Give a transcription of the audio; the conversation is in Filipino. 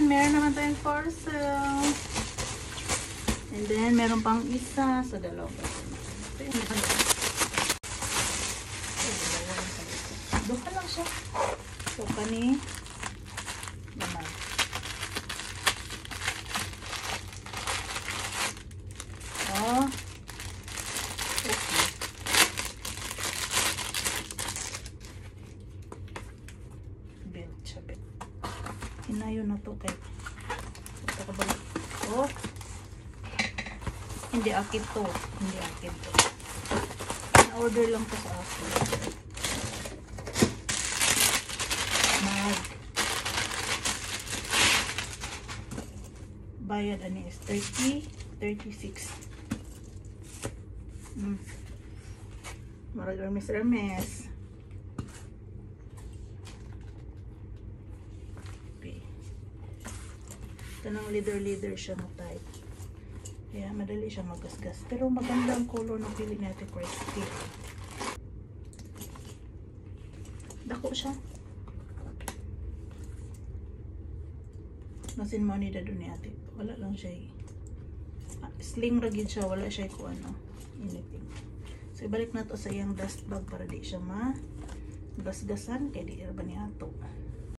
meron naman tayong parcel. And then, meron pang isa sa dalawa. Ito yung duha lang siya. So, kani naman. Oh. Okay. Belt siya. Hinayo na to kay ito ka balik. Oh. Hindi akit to. Hindi akit to. Na-order lang to sa akin. Bayad ani is 36. Marag Hermes. Okay. Ito ng leather siya na type. Kaya madali siya magasgas. Pero maganda ang color ng pili natin for stick. Dako siya. Masin mo ni dado ni ate. Wala lang siya sling ragid siya. Wala siya kung ano. Anything. So, ibalik na to sa iyang dust bag para di siya ma-gasgasan. Kaya di ba ni ato.